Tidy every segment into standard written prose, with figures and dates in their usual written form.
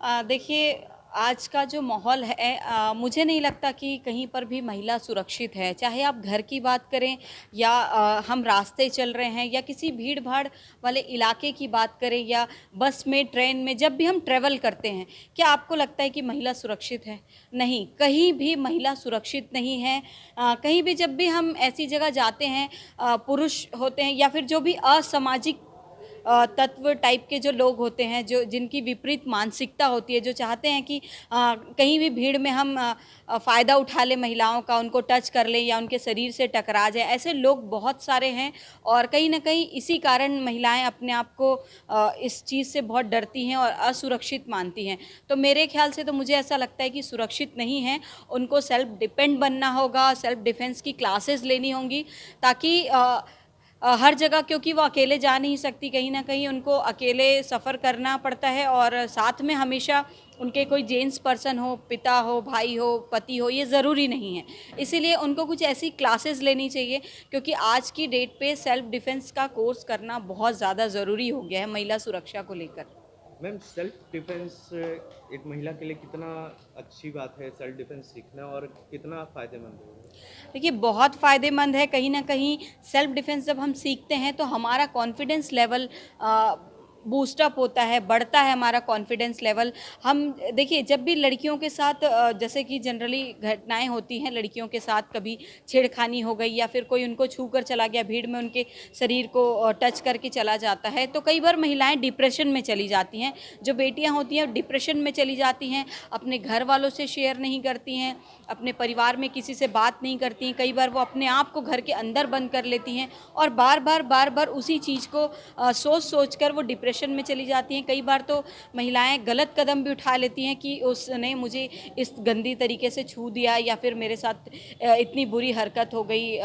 देखिए, आज का जो माहौल है, मुझे नहीं लगता कि कहीं पर भी महिला सुरक्षित है। चाहे आप घर की बात करें या हम रास्ते चल रहे हैं या किसी भीड़-भाड़ वाले इलाके की बात करें या बस में, ट्रेन में, जब भी हम ट्रैवल करते हैं, क्या आपको लगता है कि महिला सुरक्षित है? नहीं, कहीं भी महिला सुरक्षित नहीं है। कहीं भी जब भी हम ऐसी जगह जाते हैं, पुरुष होते हैं या फिर जो भी असामाजिक तत्व टाइप के जो लोग होते हैं, जो जिनकी विपरीत मानसिकता होती है, जो चाहते हैं कि कहीं भी भीड़ में हम फ़ायदा उठा लें महिलाओं का, उनको टच कर लें या उनके शरीर से टकरा जाए, ऐसे लोग बहुत सारे हैं। और कहीं न कहीं इसी कारण महिलाएँ अपने आप को इस चीज़ से बहुत डरती हैं और असुरक्षित मानती हैं। तो मेरे ख़्याल से तो मुझे ऐसा लगता है कि सुरक्षित नहीं हैं, उनको सेल्फ डिपेंड बनना होगा, सेल्फ डिफेंस की क्लासेस लेनी होंगी, ताकि हर जगह, क्योंकि वो अकेले जा नहीं सकती, कहीं न कहीं उनको अकेले सफ़र करना पड़ता है और साथ में हमेशा उनके कोई जेंट्स पर्सन हो, पिता हो, भाई हो, पति हो, ये ज़रूरी नहीं है। इसीलिए उनको कुछ ऐसी क्लासेस लेनी चाहिए, क्योंकि आज की डेट पे सेल्फ डिफेंस का कोर्स करना बहुत ज़्यादा ज़रूरी हो गया है महिला सुरक्षा को लेकर। मैम, सेल्फ डिफेंस एक महिला के लिए कितना अच्छी बात है सेल्फ डिफेंस सीखना, और कितना फ़ायदेमंद है? देखिए, बहुत फ़ायदेमंद है। कहीं न कहीं सेल्फ डिफेंस जब हम सीखते हैं तो हमारा कॉन्फिडेंस लेवल बूस्ट अप होता है, बढ़ता है हमारा कॉन्फिडेंस लेवल। हम देखिए, जब भी लड़कियों के साथ जैसे कि जनरली घटनाएँ होती हैं लड़कियों के साथ, कभी छेड़खानी हो गई या फिर कोई उनको छू कर चला गया, भीड़ में उनके शरीर को टच करके चला जाता है, तो कई बार महिलाएँ डिप्रेशन में चली जाती हैं। जो बेटियाँ होती हैं डिप्रेशन में चली जाती हैं, अपने घर वालों से शेयर नहीं करती हैं, अपने परिवार में किसी से बात नहीं करती हैं। कई बार वो अपने आप को घर के अंदर बंद कर लेती हैं और बार-बार उसी चीज़ को सोच-सोच कर वो डिप्रेशन में चली जाती हैं। कई बार तो महिलाएँ गलत कदम भी उठा लेती हैं कि उसने मुझे इस गंदी तरीके से छू दिया या फिर मेरे साथ इतनी बुरी हरकत हो गई।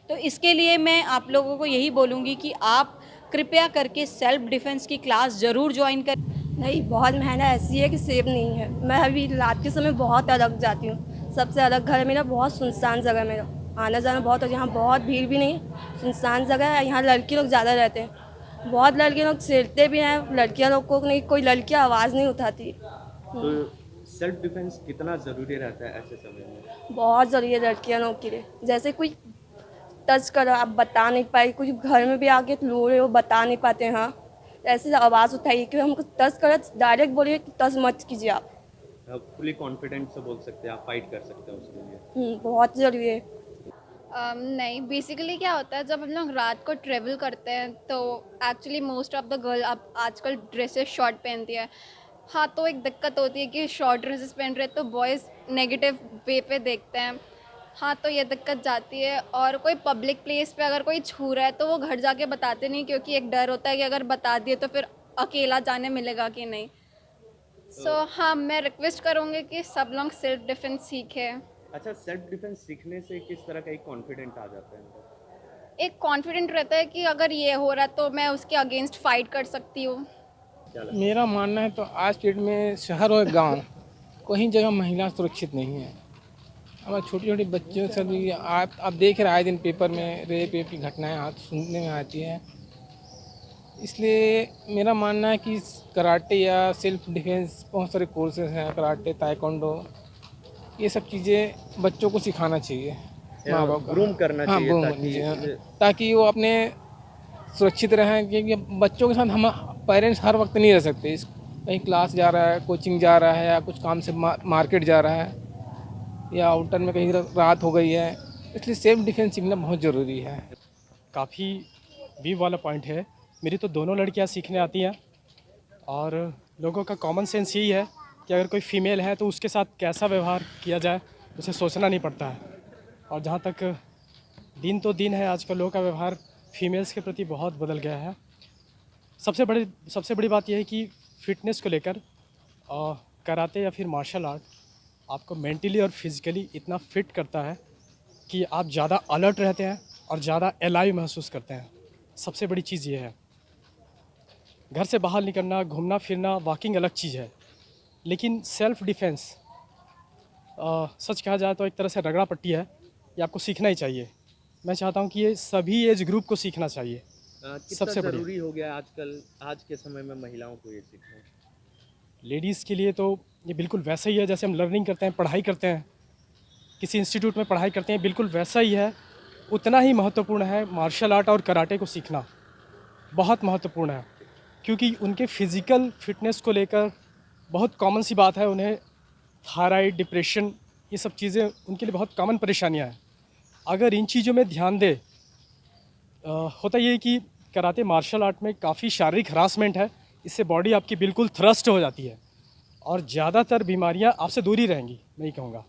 तो इसके लिए मैं आप लोगों को यही बोलूँगी कि आप कृपया करके सेल्फ डिफेंस की क्लास ज़रूर जॉइन करें। नहीं, बहुत मेहनत ऐसी है कि सेफ नहीं है। मैं अभी रात के समय बहुत अलग जाती हूँ, सबसे अलग घर है मेरा, बहुत सुनसान जगह है मेरा, आना-जाना बहुत हो, यहाँ बहुत भीड़ भी नहीं है, सुनसान जगह है, यहाँ लड़के लोग ज़्यादा रहते हैं। बहुत लड़के लोग छेड़ते भी हैं, लड़कियाँ लोग को नहीं, कोई लड़कियाँ आवाज़ नहीं उठाती। तो सेल्फ डिफेंस कितना ज़रूरी रहता है ऐसे समय में? बहुत ज़रूरी है लड़कियाँ लोग के लिए। जैसे कोई टच करो, आप बता नहीं पाए, कुछ घर में भी आके रो रहे हो, बता नहीं पाते हैं, हाँ, ऐसे आवाज़ उठाइए कि हमको टच करो, डायरेक्ट बोलिए कि टच मत कीजिए आप। फुली कॉन्फिडेंट से बोल सकते हैं, आप फाइट कर सकते हैं उसके लिए। बहुत ज़रूरी है। नहीं, बेसिकली क्या होता है, जब हम लोग रात को ट्रेवल करते हैं तो actually most of the girl अब आजकल ड्रेसेस शॉर्ट पहनती है। हाँ, तो एक दिक्कत होती है कि शॉर्ट ड्रेसेस पहन रहे तो बॉयज़ नेगेटिव वे पे देखते हैं। हाँ, तो ये दिक्कत जाती है। और कोई पब्लिक प्लेस पे अगर कोई छू रहा है तो वो घर जाके बताते नहीं, क्योंकि एक डर होता है कि अगर बता दिए तो फिर अकेला जाने मिलेगा कि नहीं। हाँ, मैं रिक्वेस्ट करूँगी कि सब लोग सेल्फ डिफेंस सीखें। अच्छा, सेल्फ डिफेंस सीखने से किस तरह का एक कॉन्फिडेंट आ जाता है अंदर? एक कॉन्फिडेंट रहता है कि अगर ये हो रहा है तो मैं उसके अगेंस्ट फाइट कर सकती हूँ। क्या लगता मेरा मानना है तो आज के डेट में शहर और गांव कहीं जगह महिला सुरक्षित नहीं है। हमारे छोटी छोटी बच्चियों से भी आप देख रहे आए दिन पेपर में रेप की घटनाएं हाथ सुनने में आती हैं। इसलिए मेरा मानना है कि कराटे या सेल्फ डिफेंस बहुत सारे कोर्सेज हैं, कराटे, ताइक्वांडो, ये सब चीज़ें बच्चों को सिखाना चाहिए, माँ बाप को। ग्रूम करना हाँ, चाहिए ग्रूम ताकि वो अपने सुरक्षित रहें, क्योंकि बच्चों के साथ हम पेरेंट्स हर वक्त नहीं रह सकते। कहीं क्लास जा रहा है, कोचिंग जा रहा है, या कुछ काम से मार्केट जा रहा है, या आउटर में कहीं रात हो गई है, इसलिए सेल्फ डिफेंस सीखना बहुत ज़रूरी है। काफ़ी वीव वाला पॉइंट है। मेरी तो दोनों लड़कियां सीखने आती हैं, और लोगों का कॉमन सेंस यही है कि अगर कोई फ़ीमेल है तो उसके साथ कैसा व्यवहार किया जाए उसे सोचना नहीं पड़ता है। और जहाँ तक दिन तो दिन है, आजकल लोगों का व्यवहार फीमेल्स के प्रति बहुत बदल गया है। सबसे बड़ी बात यह है कि फ़िटनेस को लेकर कराटे या फिर मार्शल आर्ट आपको मेंटली और फिज़िकली इतना फिट करता है कि आप ज़्यादा अलर्ट रहते हैं और ज़्यादा एलाइव महसूस करते हैं। सबसे बड़ी चीज़ ये है। घर से बाहर निकलना, घूमना फिरना, वॉकिंग अलग चीज़ है, लेकिन सेल्फ़ डिफेंस सच कहा जाए तो एक तरह से रगड़ा पट्टी है, ये आपको सीखना ही चाहिए। मैं चाहता हूँ कि ये सभी एज ग्रुप को सीखना चाहिए। कितना सबसे ज़रूरी हो गया है आजकल, आज के समय में महिलाओं को ये सीखना? लेडीज़ के लिए तो ये बिल्कुल वैसा ही है जैसे हम लर्निंग करते हैं, पढ़ाई करते हैं, किसी इंस्टीट्यूट में पढ़ाई करते हैं, बिल्कुल वैसा ही है। उतना ही महत्वपूर्ण है मार्शल आर्ट और कराटे को सीखना, बहुत महत्वपूर्ण है, क्योंकि उनके फिज़िकल फिटनेस को लेकर बहुत कॉमन सी बात है। उन्हें थायराइड, डिप्रेशन, ये सब चीज़ें उनके लिए बहुत कॉमन परेशानियां हैं। अगर इन चीज़ों में ध्यान दे, होता ये है कि कराटे मार्शल आर्ट में काफ़ी शारीरिक हरासमेंट है, इससे बॉडी आपकी बिल्कुल थ्रस्ट हो जाती है और ज़्यादातर बीमारियां आपसे दूर ही रहेंगी, मैं ये कहूँगा।